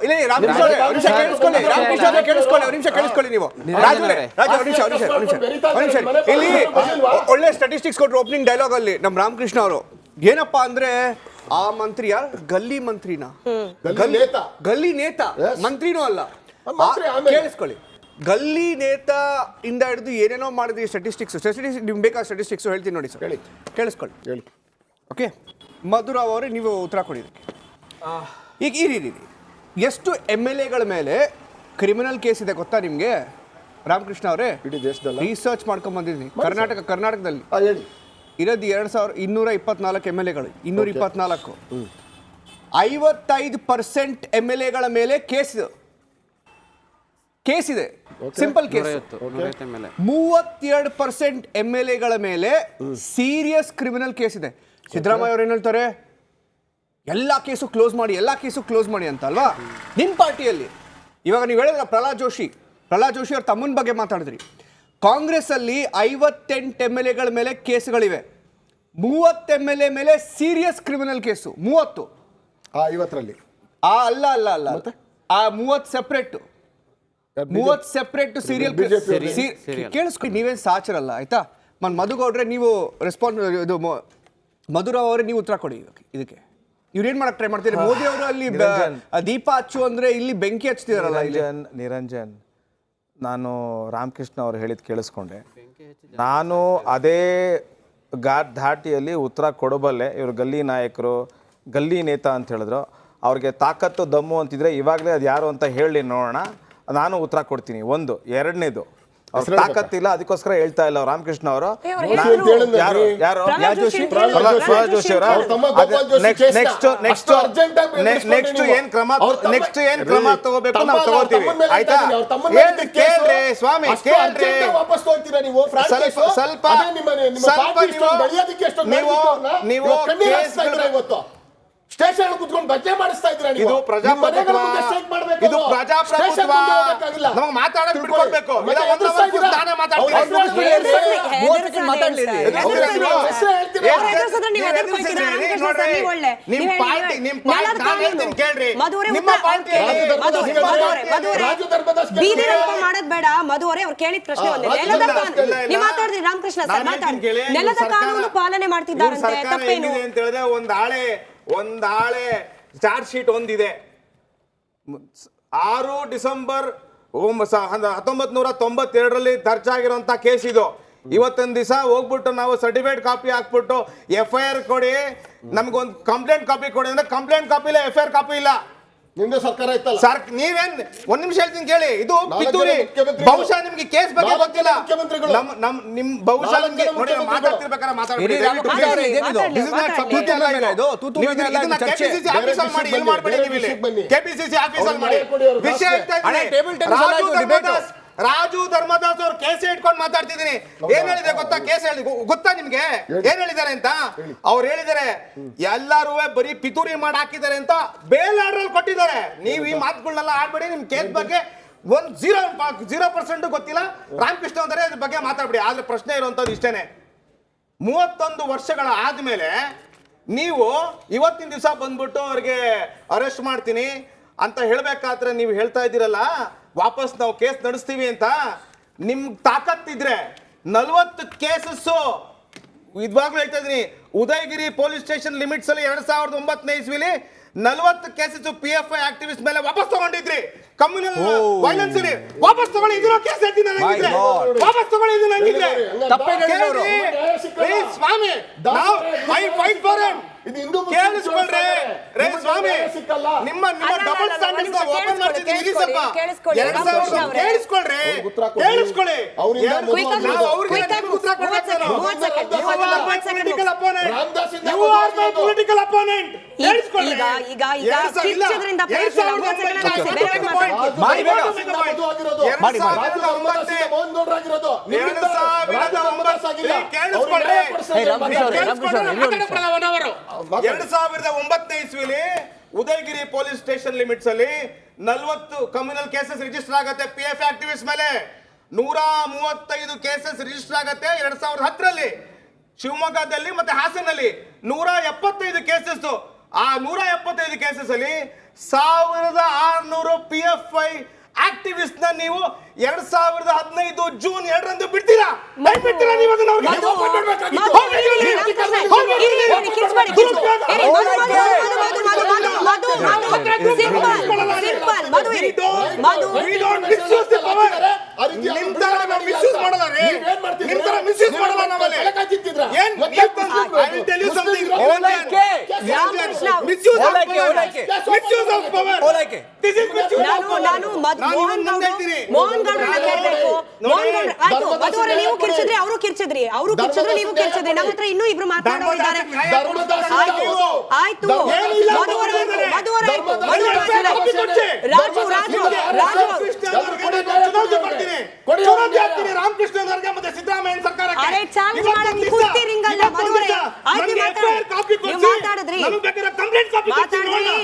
ಇಲ್ಲಿ ರಾಮಕೃಷ್ಣ ಅವರೇ ಒಂದು ನಿಮಿಷ ಕೇಳಿಸ್ಕೊಳ್ಳಿ, ರಾಮಕೃಷ್ಣ ಅವರೇ ಕೇಳಿಸ್ಕೊಳ್ಳಿ, ಒಂದು ನಿಮಿಷ ಕೇಳಿಸ್ಕೊಳ್ಳಿ ನೀವು. ರಾಜು ಇಲ್ಲಿ ಒಳ್ಳೆ ಸ್ಟಾಟಿಸ್ಟಿಕ್ಸ್ ಕೊಟ್ಟರು ಓಪನಿಂಗ್ ಡೈಲಾಗ್ ಅಲ್ಲಿ ನಮ್ಮ ರಾಮಕೃಷ್ಣ ಅವರು. ಏನಪ್ಪಾ ಅಂದ್ರೆ ಆ ಮಂತ್ರಿ ಯಾರು? ಗಲ್ಲಿ ಮಂತ್ರಿನಾ? ಗಲ್ಲಿ ನೇತಾ ಮಂತ್ರಿನೂ ಅಲ್ಲ. ಕೇಳಿಸ್ಕೊಳ್ಳಿ, ಗಲ್ಲಿ ನೇತಾ ಇಂದ ಹಿಡಿದು ಏನೇನೋ ಮಾಡಿದ್ರಿ ಸ್ಟಾಟಿಸ್ಟಿಕ್ಸ್ ನಿಮ್ಗೆ ಬೇಕಾದ ಸ್ಟಾಟಿಸ್ಟಿಕ್ಸ್ ಹೇಳ್ತೀನಿ ನೋಡಿ ಸರ್, ಕೇಳಿಸ್ಕೊಳ್ಳಿ. ಓಕೆ, ಮಧುರಾವ್ ಅವರೇ ನೀವು ಉತ್ತರ ಕೊಡಿ. ಈಗ ಇರಿ, ಎಷ್ಟು MLAಗಳ ಮೇಲೆ ಕ್ರಿಮಿನಲ್ ಕೇಸ್ ಇದೆ ಗೊತ್ತಾ ನಿಮಗೆ ರಾಮಕೃಷ್ಣ ಅವರೇ? ರಿಸರ್ಚ್ ಮಾಡ್ಕೊಂಡ್ ಬಂದಿದ್ದೀನಿ. ಕರ್ನಾಟಕದಲ್ಲಿ ಇರೋದು 2224 MLAಗಳು, 224. 55% MLAಗಳ ಮೇಲೆ ಕೇಸ್ ಇದೆ, ಸಿಂಪಲ್ ಕೇಸ್. 32% MLAಗಳ ಮೇಲೆ ಸೀರಿಯಸ್ ಕ್ರಿಮಿನಲ್ ಕೇಸ್ ಇದೆ. ಸಿದ್ದರಾಮಯ್ಯ ಅವ್ರು ಏನ್ ಹೇಳ್ತಾರೆ? ಎಲ್ಲಾ ಕೇಸು ಕ್ಲೋಸ್ ಮಾಡಿ ಅಂತ ಅಲ್ವಾ? ನಿಮ್ಮ ಪಾರ್ಟಿಯಲ್ಲಿ ಇವಾಗ ನೀವು ಹೇಳಿದ್ರ ಪ್ರಹ್ಲಾದ್ ಜೋಶಿ ಅವ್ರ ತಮ್ಮನ ಬಗ್ಗೆ ಮಾತಾಡಿದ್ರಿ. ಕಾಂಗ್ರೆಸ್ ಅಲ್ಲಿ 58 MLAಗಳ ಮೇಲೆ ಕೇಸುಗಳಿವೆ. 30 MLA ಮೇಲೆ ಸೀರಿಯಸ್ ಕ್ರಿಮಿನಲ್ ಕೇಸು. 30 50ರಲ್ಲಿ ಅಲ್ಲ 30 ಸೆಪರೇಟ್ 30 ಸೆಪರೇಟ್ ಸೀರಿಯಲ್. ಕೇಳಿಸ್ಕೊಂಡು ನೀವೇನು ಸಾಚರಲ್ಲ ಆಯ್ತಾ? ಮಧುಗೌಡ್ರೆ ನೀವು ರೆಸ್ಪಾನ್ಸ್ ಇದು ಮಧುರಾವ್ ಅವರೇ ನೀವು ಉತ್ತರ ಕೊಡಿ ಇದಕ್ಕೆ. ಇವ್ರೇನ್ ಮಾಡಕ್ ಟ್ರೈ ಮಾಡ್ತೀರಿ? ಮೋದಿ ಅವರು ಅಲ್ಲಿ ದೀಪ ಹಚ್ಚು ಅಂದ್ರೆ ಇಲ್ಲಿ ಬೆಂಕಿ ಹಚ್ತಿದಾರಲ್ಲ. ನಿರಂಜನ್, ನಾನು ರಾಮಕೃಷ್ಣ ಅವ್ರು ಹೇಳಿದ್ ಕೇಳಿಸ್ಕೊಂಡೆ. ನಾನು ಅದೇ ಧಾಟಿಯಲ್ಲಿ ಉತ್ತರ ಕೊಡಬಲ್ಲೆ. ಇವರು ಗಲ್ಲಿ ನಾಯಕರು, ಗಲ್ಲಿ ನೇತಾ ಅಂತ ಹೇಳಿದ್ರು. ಅವ್ರಿಗೆ ತಾಕತ್ತು ದಮ್ಮು ಅಂತಿದ್ರೆ ಇವಾಗಲೇ ಅದು ಯಾರು ಅಂತ ಹೇಳಿ ನೋಡೋಣ, ನಾನು ಉತ್ತರ ಕೊಡ್ತೀನಿ. ಒಂದು. ಎರಡನೇದು, ಅವ್ರ ತಾಕತ್ತಿಲ್ಲ, ಅದಕ್ಕೋಸ್ಕರ ಹೇಳ್ತಾ ಇಲ್ಲ ರಾಮಕೃಷ್ಣ ಅವರು. ನೆಕ್ಸ್ಟ್ ಏನ್ ಕ್ರಮ ತಗೋಬೇಕು ನಾವು ತಗೋತೀವಿ ಆಯ್ತಾ? ಕೇಳ್ರಿ ಸ್ವಾಮಿ, ಕೇಳ್ರಿ ಸ್ವಲ್ಪ ನೀವು ಸ್ಟೇಷನ್ ಕುತ್ಕೊಂಡು ಬಗ್ಗೆ ಮಾಡಿಸ್ತಾ ಇದ್ದೀರಾ ನೀವು. ಇದು ಪ್ರಜಾಪ್ರಭುತ್ವ, ಇದು ಪ್ರಜಾಪ್ರಭುತ್ವ. ನಮಗೆ ಮಾತಾಡೋದು ಬಿಟ್ಕೊಡ್ಬೇಕು. ಮಾಡೋದ್ ಬೇಡ. ಮಧು ಅವರೇ ಅವ್ರು ಕೇಳಿದ ಪ್ರಶ್ನೆ ನೀವು ಮಾತಾಡಿದ್ರಿ ರಾಮಕೃಷ್ಣ ಸರ್ ಮಾತಾಡಿ. ನೆಲದ ಕಾನೂನು ಪಾಲನೆ ಮಾಡ್ತಿದ್ದಾರಂತೆ, ತಪ್ಪೇನು ಅಂತ ಹೇಳಿದ್ರೆ ಒಂದ್ ಹಾಳೆ ಚಾರ್ಜ್ ಶೀಟ್ ಒಂದಿದೆ. 6 ಡಿಸೆಂಬರ್ 1992ರಲ್ಲಿ ದರ್ಜಾಗಿರುವಂತ ಕೇಸ್ ಇದು. ಇವತ್ತೊಂದು ದಿವಸ ಹೋಗ್ಬಿಟ್ಟು ನಾವು ಸರ್ಟಿಫೈಡ್ ಕಾಪಿ ಹಾಕ್ಬಿಟ್ಟು FIR ಕೊಡಿ, ನಮ್ಗೊಂದು ಕಂಪ್ಲೇಂಟ್ ಕಾಪಿ ಕೊಡಿ ಅಂದ್ರೆ ಕಂಪ್ಲೇಂಟ್ ಕಾಪಿ ಇಲ್ಲ, FIR ಕಾಪಿ ಇಲ್ಲ. ನಿಮ್ದು ಸರ್ಕಾರ ಇತ್ತಲ್ಲ ಸರ್, ನೀವೇನ್ ಒಂದ್ ನಿಮಿಷ ಹೇಳ್ತೀನಿ ಕೇಳಿ. ಇದು ಪಿತೂರಿ. ಬಹುಶಃ ನಿಮ್ಗೆ ಕೇಸ್ ಬಗ್ಗೆ ಗೊತ್ತಿಲ್ಲ. ನಿಮ್ ಬಹುಶಃ ನಿಮ್ಗೆ ನೋಡಿ ಮಾತಾಡ್ತಿರ್ಬೇಕಾದ್ರೆ ಮಾತಾಡ್ಬೇಡಿ. KPCC ಆಫೀಸಲ್ಲಿ ಮಾಡಿ ವಿಷಯ ಹೇಳ್ತಾ. ರಾಜು ಧರ್ಮದಾಸ್ ಅವ್ರು ಕೇಸ್ ಇಟ್ಕೊಂಡು ಮಾತಾಡ್ತಿದ್ದೀನಿ. ಏನ್ ಹೇಳಿದೆ ಗೊತ್ತಾ? ಕೇಸ್ ಹೇಳಿ ಗೊತ್ತಾ ನಿಮ್ಗೆ ಏನ್ ಹೇಳಿದ್ದಾರೆ ಅಂತ? ಅವ್ರು ಹೇಳಿದ್ದಾರೆ ಎಲ್ಲಾರು ಬರೀ ಪಿತೂರಿ ಮಾಡಿ ಹಾಕಿದ್ದಾರೆ ಅಂತ ಬೇಲ್ ಆರ್ಡರ್ ಕೊಟ್ಟಿದ್ದಾರೆ. ನೀವು ಈ ಮಾತುಗಳನ್ನೆಲ್ಲ ಆಡ್ಬೇಡಿ. ನಿಮ್ ಕೇಸ್ ಬಗ್ಗೆ 0% ಗೊತ್ತಿಲ್ಲ. ರಾಮಕೃಷ್ಣ ಅಂದರೆ ಅದ್ರ ಬಗ್ಗೆ ಮಾತಾಡ್ಬಿಡಿ. ಆದ್ರೆ ಪ್ರಶ್ನೆ ಇರುವಂತದ್ದು ಇಷ್ಟೇನೆ, 31 ವರ್ಷಗಳ ಆದ್ಮೇಲೆ ನೀವು ಇವತ್ತಿನ ದಿವಸ ಬಂದ್ಬಿಟ್ಟು ಅವ್ರಿಗೆ ಅರೆಸ್ಟ್ ಮಾಡ್ತೀನಿ ಅಂತ ಹೇಳ್ಬೇಕಾದ್ರೆ ನೀವು ಹೇಳ್ತಾ ಇದ್ದೀರಲ್ಲ ವಾಪಸ್ ನಾವು ಕೇಸ್ ನಡೆಸ್ತೀವಿ ಅಂತ. ನಿಮ್ ತಾಕತ್ತಿದ್ರೆ 40 ಕೇಸಸ್ ಇದ್ವಾಗ್ಲೂ ಹೇಳ್ತಾ ಇದೀನಿ. ಉದಯಗಿರಿ ಪೊಲೀಸ್ ಸ್ಟೇಷನ್ ಲಿಮಿಟ್ಸ್ ಅಲ್ಲಿ 2009ನೇ ಇಸ್ವಿಲಿ 40 ಕೇಸಸ್ PFI ಆಕ್ಟಿವಿಸ್ಟ್ ಮೇಲೆ ವಾಪಸ್ ತಗೊಂಡಿದ್ರಿ. ಕಮ್ಯುನಲ್ ವೈಲೆನ್ಸ್ ಅಲ್ಲಿ ವಾಪಸ್ ತಗೊಳ್ಳಿ. ಇದಿರೋ ಕೇಸ್ ಹೇಳ್ತೀನಿ ನನಗಿದ್ರೆ ವಾಪಸ್ ತಗೊಳ್ಳಿ. ಇದು ನನಗಿದ್ರೆ ಸ್ವಾಮಿ, ನಾವು ಫೈಟ್ ಫಾರ್ ಹಿಮ್. ಕೇಳಿಸ್ಕೊಳ್ರಿ ರೇ ಸ್ವಾಮಿ, ನಿಮ್ಮ ಡಬಲ್ ಸ್ಟ್ಯಾಂಡರ್ಡ್ಸ್ ಓಪನ್ ಮಾಡ್ತಿದ್ದೀವಿ. ಇಲ್ಲಿ ಸ್ವಲ್ಪ 2000 ಕೇಳಿಸ್ಕೊಳ್ರಿ, ಕೇಳಿಸ್ಕೊಳ್ಳಿ. ಪೊಲಿಟಿಕಲ್ ಅಪೋನೆಂಟ್ ಕೇಳಿಸ್ಕೊಳ್ಳಿ. ಈಗ ಇಸ್ವಿಲಿ ಉದಯಗಿರಿ ಪೊಲೀಸ್ ಸ್ಟೇಷನ್ ಲಿಮಿಟ್ಸ್ ಅಲ್ಲಿ 40 ಕಮ್ಯುನಲ್ ಕೇಸಸ್ ರಿಜಿಸ್ಟರ್ ಆಗುತ್ತೆ PFI ಆಕ್ಟಿವಿಸ್ಟ್ ಮೇಲೆ. 135 ಕೇಸಸ್ ರಿಜಿಸ್ಟರ್ ಆಗುತ್ತೆ 2010ರಲ್ಲಿ. ಶಿವಮೊಗ್ಗದಲ್ಲಿ ಮತ್ತೆ ಹಾಸನಲ್ಲಿ 175 ಕೇಸಸ್. ಆ 175 ಕೇಸಸ್ ಅಲ್ಲಿ 1600 PFI ಆಕ್ಟಿವಿಸ್ಟ್ ನ ನೀವು 2015 ಜೂನ್ 2ರಂದು ಬಿಡ್ತೀರಾ? ಬಿಡ್ತೀರಾ ನೀವು ಅದನ್ನ ಅವ್ರಿಗೆ? ಮಧು, ಹೋಗಿ ಬಿಡ್ಬೇಕಾಗಿತ್ತು. ಮಧು, ಹೋಗಿ ಇರಿ, ಬಿಡಿ. ಇರಿ, ರಾಮಕೃಷ್ಣ, ಹೋಗಿ ಬಿಡಿ. ಇರಿ, ಇರಿ, ಕಿರ್ಚ್ಬೇಡಿ, ಕಿರ್ಚ್ಬೇಡಿ. ಇರಿ, ಮಧು, ಮಧು, ಮಧು, ಮಧು, ಸಿಂಪಲ್, ಮಧು ಇರಿ. ಮಧು, We don't misuse the power. ನಿಮ್ ತರ ನಾವು misuse ಮಾಡಲ್ಲ ರೀ. ನಿಮ್ ತರ misuse ಮಾಡಲ್ಲ ನಾವಲ್ಲಿ. ಏನ್ ನೀವು ಬಂದು- I will tell you something. ಓಲೈಕೆ. Ramakrishna, Misuse of ಓಲೈಕೆ, power. ಓಲೈಕೆ. Misuse of power. ಓಲೈಕೆ. This is misuse of ನಾನು power. ನಾನು ನಾನು ಮೋಹನ್ ಇವತ್ತು ಗೌಡ್ರು ಹೇಳ್ತೀನಿ. ಮೋಹನ್ ಗೌಡ್ರನ್ನ ಕೇಳ್ಬೇಕು. ಮೋಹನ್ ಗೌಡ್ರು ಆಯ್ತು, ಧರ್ಮದ ಮಧು ಅವರೇ ನೀವು ನ್ಯಾಯ ಕಿರ್ಚಿದ್ರಿ, ಅವರು ಕಿರ್ಚಿದ್ರಿ, ಅವರು ಕಿರ್ಚಿದ್ರು, ನೀವು ಕಿರ್ಚಿದ್ರಿ. ನಮ್ಮ ಹತ್ರ ಇನ್ನೂ ಇಬ್ರು ಮಾತಾಡೋರಿದ್ದಾರೆ. ಆಯ್ತು ಆಯ್ತು ಏನಿಲ್ಲ, ಮಧು ಅವರೇ ಆಯ್ತು, ಮಧು ಅವರೇ ಆಯ್ತು, ಮಧು ಅವರೇ ಧರ್ಮದ ಮಾತಾಡಿ. ರಾಜು ರಾಜು ರಾಜು ಚುನಾವಣೆ ಆಗ್ತೀನಿ ರಾಮಕೃಷ್ಣ ಅವರಿಗೆ ಮತ್ತೆ ಸಿದ್ದರಾಮಯ್ಯ ಸರ್ಕಾರಕ್ಕೆ. ಅರೆ ಚಾಲೆಂಜ್ ಮಾಡಕ್ಕೆ ಕೂತಿರಿಂಗಲ್ಲ ಮಧು ಅವರೇ. ಆಯ್ತು ಮಾತಾಡಿ, ನೀವು ಮಾತಾಡಿದ್ರಿ, ನಮಗೆ ಬೇಕಾದ್ರೆ ಕಂಪ್ಲೇಂಟ್ ಕಾಪಿ ಮಾತಾಡ್ರಿ.